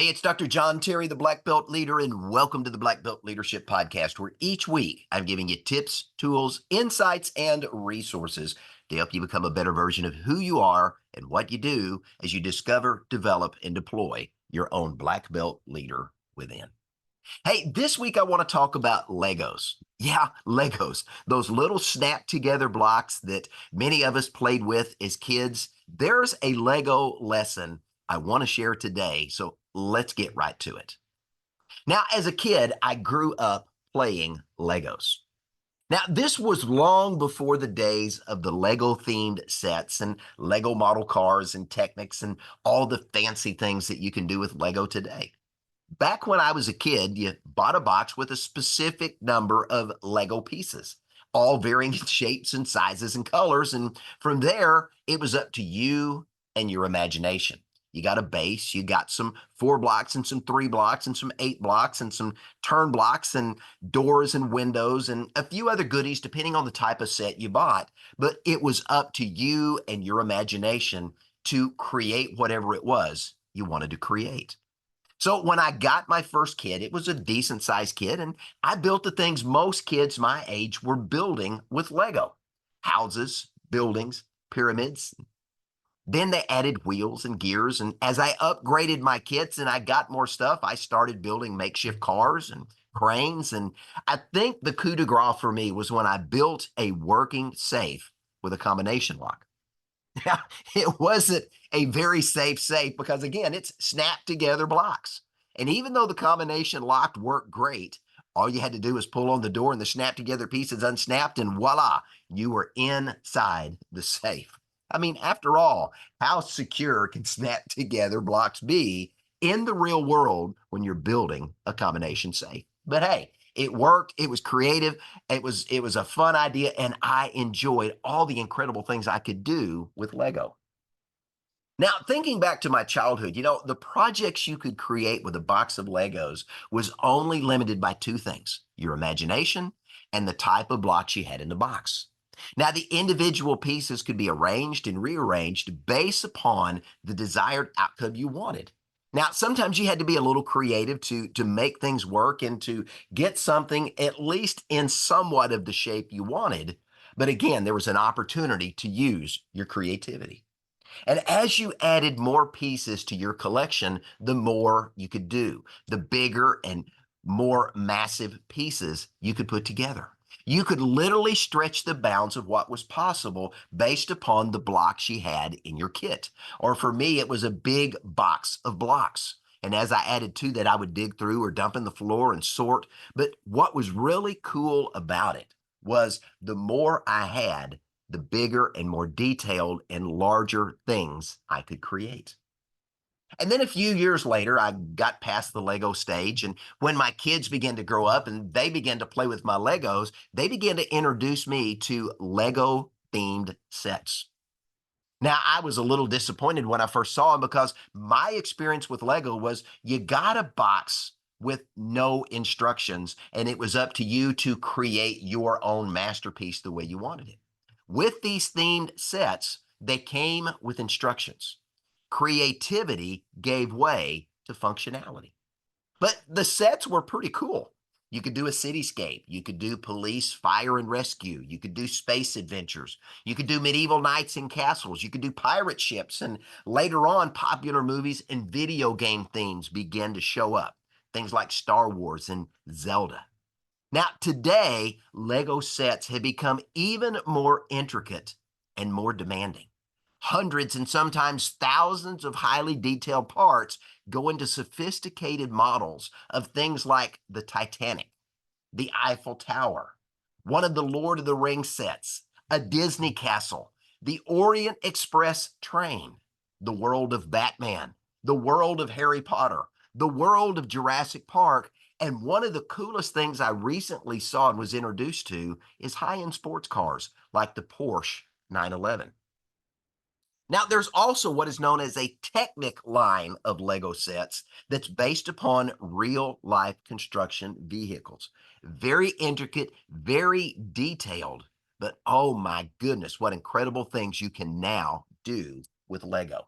Hey, it's Dr. John Terry, the Black Belt Leader, and welcome to the Black Belt Leadership Podcast, where each week I'm giving you tips, tools, insights, and resources to help you become a better version of who you are and what you do as you discover, develop, and deploy your own Black Belt leader within. Hey, this week I want to talk about Legos. Yeah, Legos, those little snap together blocks that many of us played with as kids. There's a Lego lesson I want to share today, so let's get right to it. Now, as a kid, I grew up playing Legos. Now, this was long before the days of the Lego themed sets and Lego model cars and Technics and all the fancy things that you can do with Lego today. Back when I was a kid, you bought a box with a specific number of Lego pieces, all varying in shapes and sizes and colors. And from there, it was up to you and your imagination. You got a base, you got some 4 blocks and some 3 blocks and some 8 blocks and some turn blocks and doors and windows and a few other goodies depending on the type of set you bought. But it was up to you and your imagination to create whatever it was you wanted to create. So when I got my first kid, it was a decent sized kid, and I built the things most kids my age were building with Lego: houses, buildings, pyramids. Then they added wheels and gears. And as I upgraded my kits and I got more stuff, I started building makeshift cars and cranes. And I think the coup de grace for me was when I built a working safe with a combination lock. Now, it wasn't a very safe because, again, it's snapped together blocks. And even though the combination lock worked great, all you had to do was pull on the door and the snap together pieces unsnapped, and voila, you were inside the safe. I mean, after all, how secure can snap together blocks be in the real world when you're building a combination safe? But hey, it worked. It was creative. It was a fun idea, and I enjoyed all the incredible things I could do with Lego. Now, thinking back to my childhood, the projects you could create with a box of Legos was only limited by 2 things: your imagination and the type of blocks you had in the box. Now, the individual pieces could be arranged and rearranged based upon the desired outcome you wanted. Now, sometimes you had to be a little creative to make things work and to get something at least in somewhat of the shape you wanted. But again, there was an opportunity to use your creativity. And as you added more pieces to your collection, the more you could do, the bigger and more massive pieces you could put together. You could literally stretch the bounds of what was possible based upon the blocks you had in your kit. Or for me, it was a big box of blocks. And as I added to that, I would dig through or dump in the floor and sort. But what was really cool about it was the more I had, the bigger and more detailed and larger things I could create. And then a few years later, I got past the Lego stage. And when my kids began to grow up and they began to play with my Legos, they began to introduce me to Lego themed sets. Now, I was a little disappointed when I first saw them because my experience with Lego was you got a box with no instructions, and it was up to you to create your own masterpiece the way you wanted it. With these themed sets, they came with instructions. Creativity gave way to functionality. But the sets were pretty cool. You could do a cityscape. You could do police, fire, and rescue. You could do space adventures. You could do medieval knights and castles. You could do pirate ships. And later on, popular movies and video game themes began to show up. Things like Star Wars and Zelda. Now, today, Lego sets have become even more intricate and more demanding. Hundreds and sometimes thousands of highly detailed parts go into sophisticated models of things like the Titanic, the Eiffel Tower, one of the Lord of the Rings sets, a Disney castle, the Orient Express train, the world of Batman, the world of Harry Potter, the world of Jurassic Park. And one of the coolest things I recently saw and was introduced to is high-end sports cars like the Porsche 911. Now, there's also what is known as a Technic line of Lego sets that's based upon real-life construction vehicles. Very intricate, very detailed, but oh my goodness, what incredible things you can now do with Lego.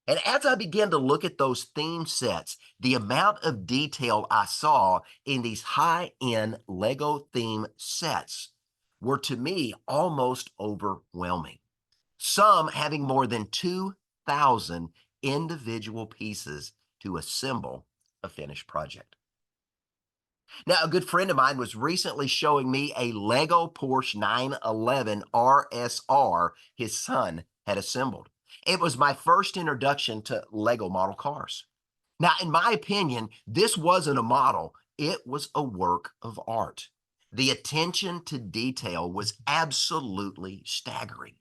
And as I began to look at those theme sets, the amount of detail I saw in these high-end Lego theme sets were to me almost overwhelming. Some having more than 2,000 individual pieces to assemble a finished project. Now, a good friend of mine was recently showing me a Lego Porsche 911 RSR his son had assembled. It was my first introduction to Lego model cars. Now, in my opinion, this wasn't a model, it was a work of art. The attention to detail was absolutely staggering.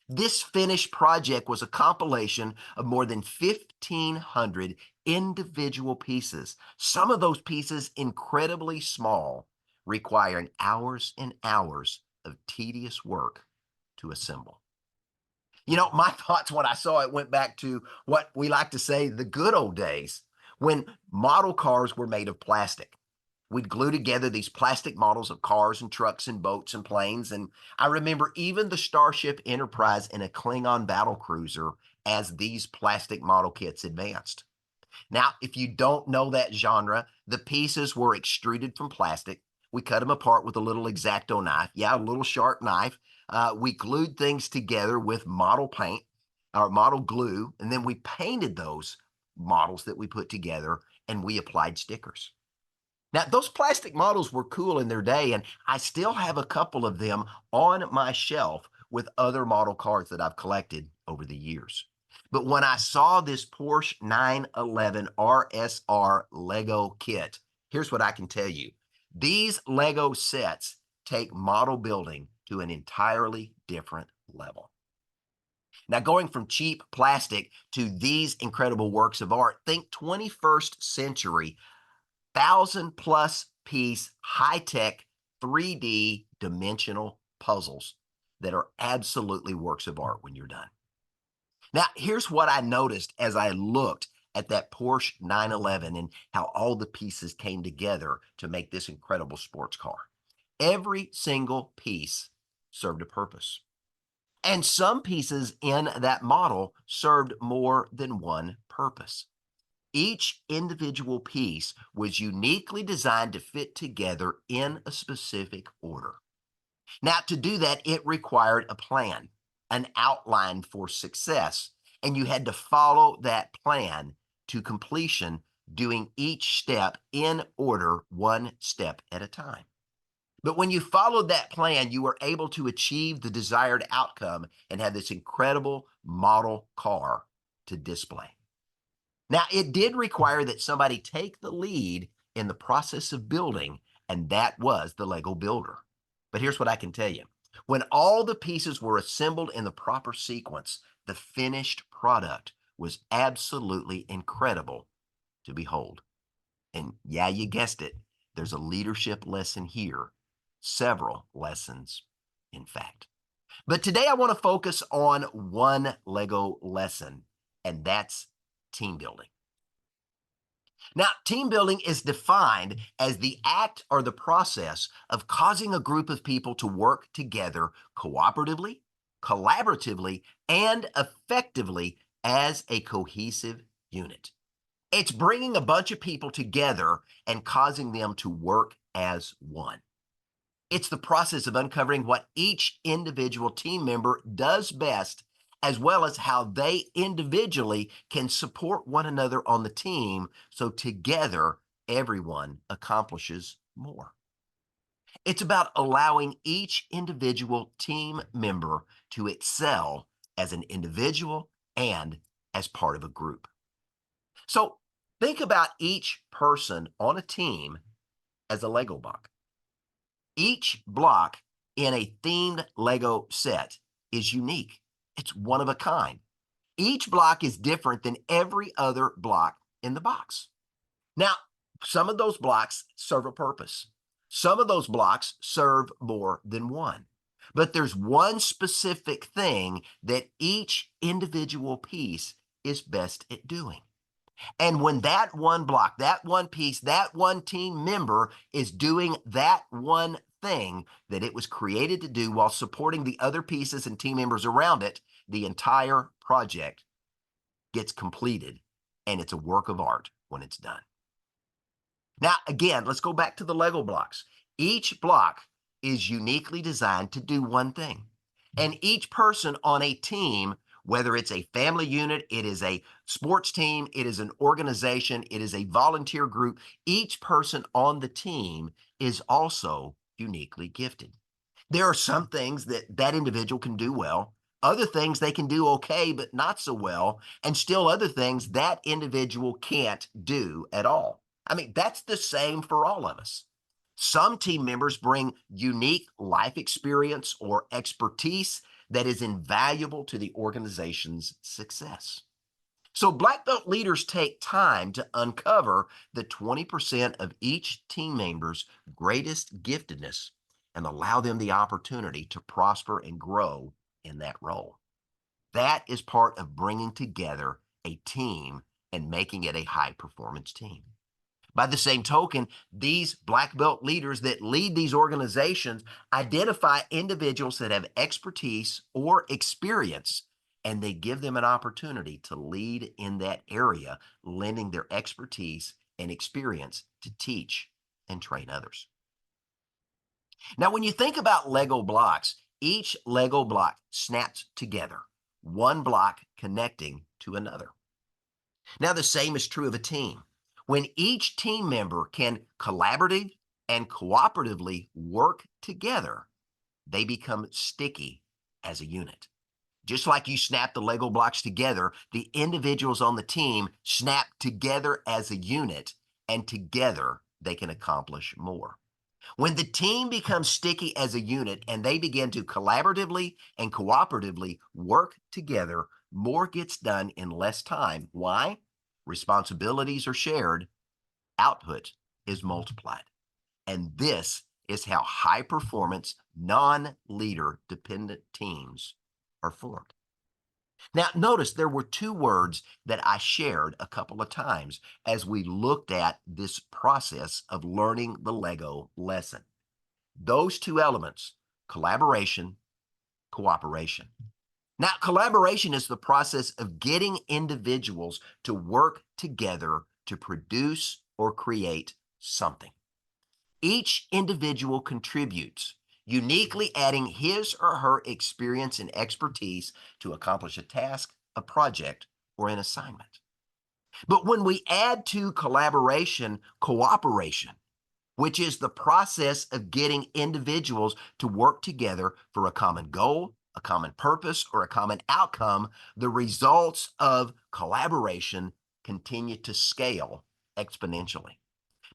This finished project was a compilation of more than 1,500 individual pieces, some of those pieces incredibly small, requiring hours and hours of tedious work to assemble. My thoughts when I saw it went back to what we like to say the good old days when model cars were made of plastic. We'd glue together these plastic models of cars and trucks and boats and planes. And I remember even the Starship Enterprise and a Klingon battle cruiser as these plastic model kits advanced. Now, if you don't know that genre, the pieces were extruded from plastic. We cut them apart with a little X-Acto knife. Yeah, a little sharp knife. We glued things together with model paint or model glue, and then we painted those models that we put together and we applied stickers. Now, those plastic models were cool in their day, and I still have a couple of them on my shelf with other model cars that I've collected over the years. But when I saw this Porsche 911 RSR Lego kit, here's what I can tell you. These Lego sets take model building to an entirely different level. Now, going from cheap plastic to these incredible works of art, think 21st century 1,000+ piece high-tech 3D dimensional puzzles that are absolutely works of art when you're done. Now, here's what I noticed as I looked at that Porsche 911 and how all the pieces came together to make this incredible sports car. Every single piece served a purpose. And some pieces in that model served more than one purpose. Each individual piece was uniquely designed to fit together in a specific order. Now, to do that, it required a plan, an outline for success, and you had to follow that plan to completion, doing each step in order, one step at a time. But when you followed that plan, you were able to achieve the desired outcome and have this incredible model car to display. Now, it did require that somebody take the lead in the process of building, and that was the Lego builder. But here's what I can tell you. When all the pieces were assembled in the proper sequence, the finished product was absolutely incredible to behold. And yeah, you guessed it, there's a leadership lesson here, several lessons, in fact. But today I want to focus on one Lego lesson, and that's team building. Now, team building is defined as the act or the process of causing a group of people to work together cooperatively, collaboratively, and effectively as a cohesive unit. It's bringing a bunch of people together and causing them to work as one. It's the process of uncovering what each individual team member does best, as well as how they individually can support one another on the team so together everyone accomplishes more. It's about allowing each individual team member to excel as an individual and as part of a group. So think about each person on a team as a Lego block. Each block in a themed Lego set is unique. It's one of a kind. Each block is different than every other block in the box. Now, some of those blocks serve a purpose. Some of those blocks serve more than one. But there's one specific thing that each individual piece is best at doing. And when that one block, that one piece, that one team member is doing that one thing that it was created to do while supporting the other pieces and team members around it, the entire project gets completed, and it's a work of art when it's done. Now, again, let's go back to the Lego blocks. Each block is uniquely designed to do one thing. And each person on a team, whether it's a family unit, it is a sports team, it is an organization, it is a volunteer group, each person on the team is also uniquely gifted. There are some things that that individual can do well, other things they can do okay, but not so well, and still other things that individual can't do at all. I mean, that's the same for all of us. Some team members bring unique life experience or expertise that is invaluable to the organization's success. So, black belt leaders take time to uncover the 20% of each team member's greatest giftedness and allow them the opportunity to prosper and grow in that role. That is part of bringing together a team and making it a high performance team. By the same token, these black belt leaders that lead these organizations identify individuals that have expertise or experience, and they give them an opportunity to lead in that area, lending their expertise and experience to teach and train others. Now, when you think about Lego blocks, each Lego block snaps together, one block connecting to another. Now, the same is true of a team. When each team member can collaboratively and cooperatively work together, they become sticky as a unit. Just like you snap the Lego blocks together, the individuals on the team snap together as a unit, and together they can accomplish more. When the team becomes sticky as a unit and they begin to collaboratively and cooperatively work together, more gets done in less time. Why? Responsibilities are shared, output is multiplied. And this is how high performance, non leader dependent teams are formed. Now, notice there were two words that I shared a couple of times as we looked at this process of learning the Lego lesson. Those two elements, collaboration, cooperation. Now, collaboration is the process of getting individuals to work together to produce or create something. Each individual contributes, uniquely adding his or her experience and expertise to accomplish a task, a project, or an assignment. But when we add to collaboration, cooperation, which is the process of getting individuals to work together for a common goal, a common purpose, or a common outcome, the results of collaboration continue to scale exponentially.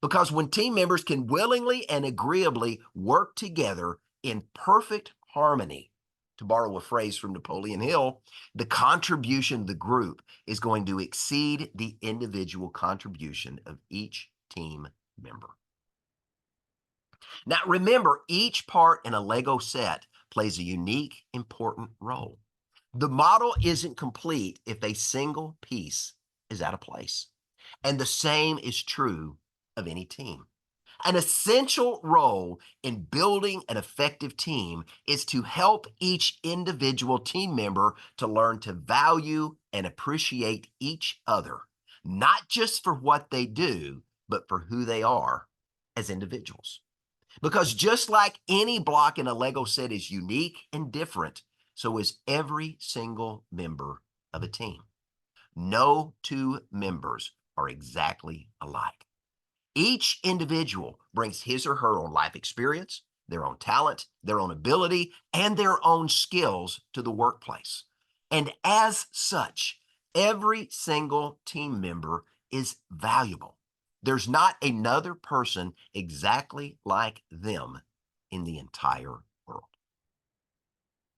Because when team members can willingly and agreeably work together in perfect harmony, to borrow a phrase from Napoleon Hill, the contribution of the group is going to exceed the individual contribution of each team member. Now, remember, each part in a Lego set plays a unique, important role. The model isn't complete if a single piece is out of place. And the same is true of any team. An essential role in building an effective team is to help each individual team member to learn to value and appreciate each other, not just for what they do, but for who they are as individuals. Because just like any block in a Lego set is unique and different, so is every single member of a team. No two members are exactly alike. Each individual brings his or her own life experience, their own talent, their own ability, and their own skills to the workplace. And as such, every single team member is valuable. There's not another person exactly like them in the entire world.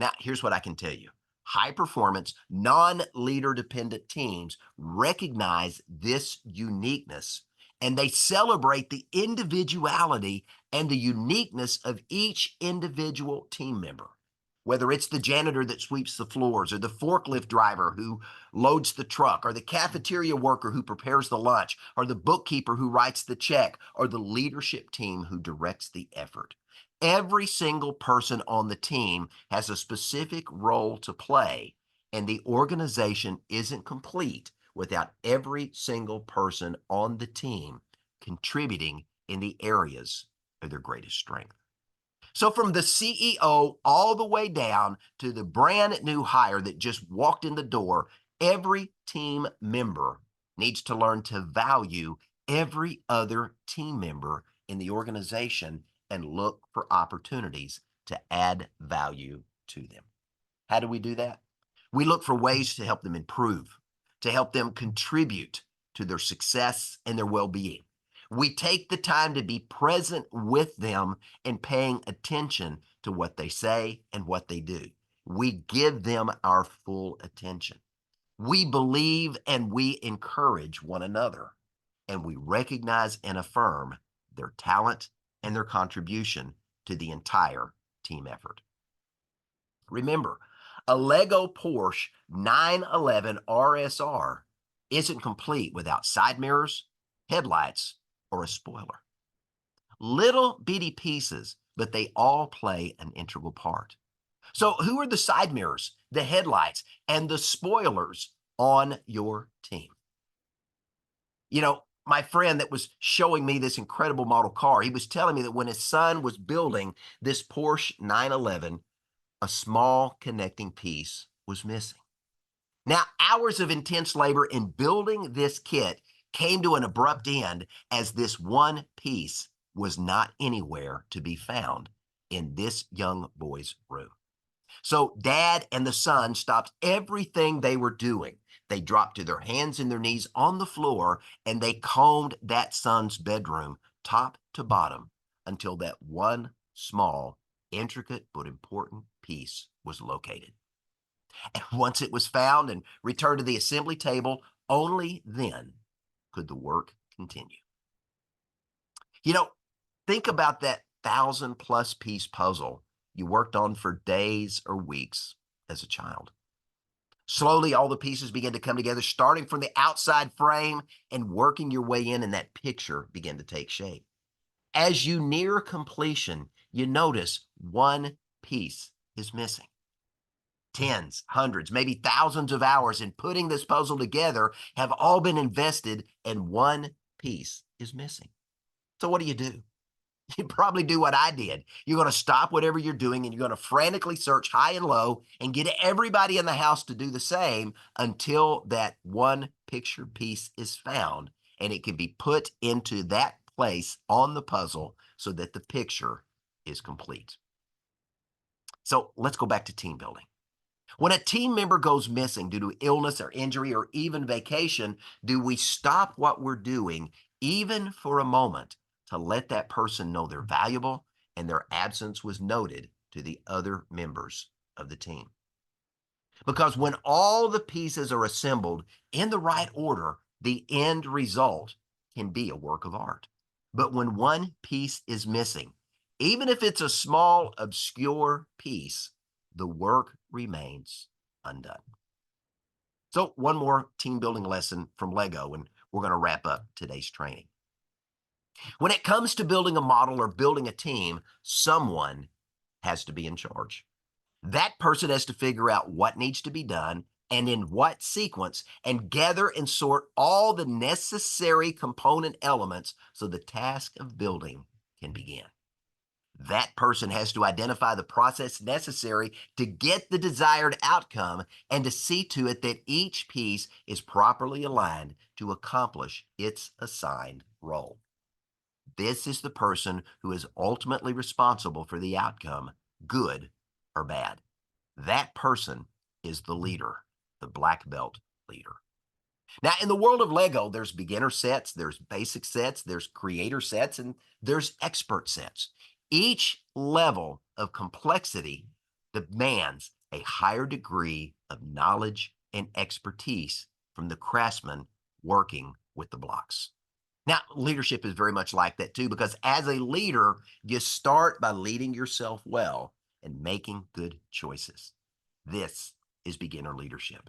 Now, here's what I can tell you. High performance, non leader dependent teams recognize this uniqueness and they celebrate the individuality and the uniqueness of each individual team member. Whether it's the janitor that sweeps the floors, or the forklift driver who loads the truck, or the cafeteria worker who prepares the lunch, or the bookkeeper who writes the check, or the leadership team who directs the effort. Every single person on the team has a specific role to play, And the organization isn't complete without every single person on the team contributing in the areas of their greatest strength. So from the CEO all the way down to the brand new hire that just walked in the door, every team member needs to learn to value every other team member in the organization and look for opportunities to add value to them. How do we do that? We look for ways to help them improve, to help them contribute to their success and their well-being. We take the time to be present with them and paying attention to what they say and what they do. We give them our full attention. We believe and we encourage one another, and we recognize and affirm their talent and their contribution to the entire team effort. Remember, a Lego Porsche 911 RSR isn't complete without side mirrors, headlights, or a spoiler. Little bitty pieces, but they all play an integral part. So who are the side mirrors, the headlights, and the spoilers on your team? You know, my friend that was showing me this incredible model car, he was telling me that when his son was building this Porsche 911, a small connecting piece was missing. Now, hours of intense labor in building this kit came to an abrupt end as this one piece was not anywhere to be found in this young boy's room. So dad and the son stopped everything they were doing. They dropped to their hands and their knees on the floor and they combed that son's bedroom top to bottom until that one small, intricate, but important piece was located. And once it was found and returned to the assembly table, only then could the work continue. You know, think about that 1,000+ piece puzzle you worked on for days or weeks as a child. Slowly, all the pieces began to come together, starting from the outside frame and working your way in, and that picture began to take shape. As you near completion, you notice one piece is missing. Tens, hundreds, maybe thousands of hours in putting this puzzle together have all been invested, and one piece is missing. So what do? You probably do what I did. You're going to stop whatever you're doing and you're going to frantically search high and low and get everybody in the house to do the same until that one picture piece is found and it can be put into that place on the puzzle so that the picture is complete. So let's go back to team building. When a team member goes missing due to illness or injury or even vacation, do we stop what we're doing even for a moment to let that person know they're valuable and their absence was noted to the other members of the team? Because when all the pieces are assembled in the right order, the end result can be a work of art. But when one piece is missing, even if it's a small, obscure piece, the work remains undone. So one more team building lesson from Lego, and we're going to wrap up today's training. When it comes to building a model or building a team, someone has to be in charge. That person has to figure out what needs to be done and in what sequence and gather and sort all the necessary component elements so the task of building can begin. That person has to identify the process necessary to get the desired outcome and to see to it that each piece is properly aligned to accomplish its assigned role. This is the person who is ultimately responsible for the outcome, good or bad. That person is the leader, the black belt leader. Now, in the world of Lego, there's beginner sets, there's basic sets, there's creator sets, and there's expert sets. Each level of complexity demands a higher degree of knowledge and expertise from the craftsman working with the blocks. Now, leadership is very much like that too, because as a leader, you start by leading yourself well and making good choices. This is beginner leadership.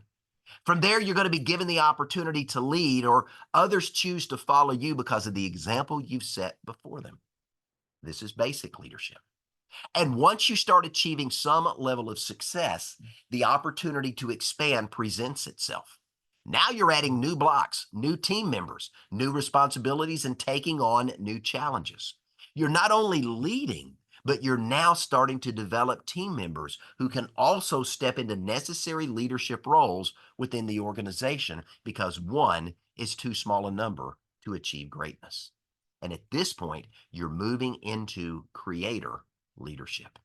From there, you're going to be given the opportunity to lead, or others choose to follow you because of the example you've set before them. This is basic leadership. And once you start achieving some level of success, the opportunity to expand presents itself. Now you're adding new blocks, new team members, new responsibilities, and taking on new challenges. You're not only leading, but you're now starting to develop team members who can also step into necessary leadership roles within the organization because one is too small a number to achieve greatness. And at this point, you're moving into creator leadership.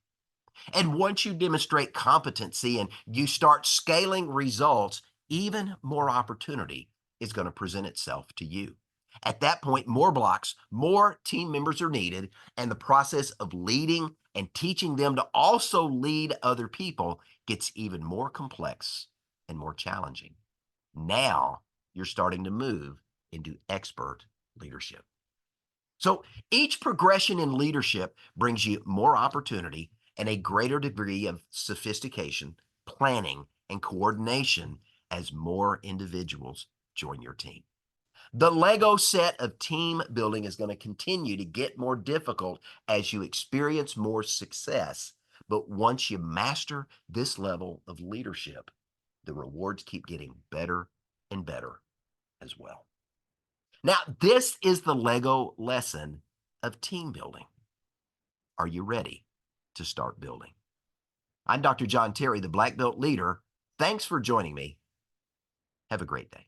And once you demonstrate competency and you start scaling results, even more opportunity is going to present itself to you. At that point, more blocks, more team members are needed, and the process of leading and teaching them to also lead other people gets even more complex and more challenging. Now you're starting to move into expert leadership. So each progression in leadership brings you more opportunity and a greater degree of sophistication, planning, and coordination as more individuals join your team. The Lego set of team building is going to continue to get more difficult as you experience more success. But once you master this level of leadership, the rewards keep getting better and better as well. Now, this is the Lego lesson of team building. Are you ready to start building? I'm Dr. John Terry, the Black Belt Leader. Thanks for joining me. Have a great day.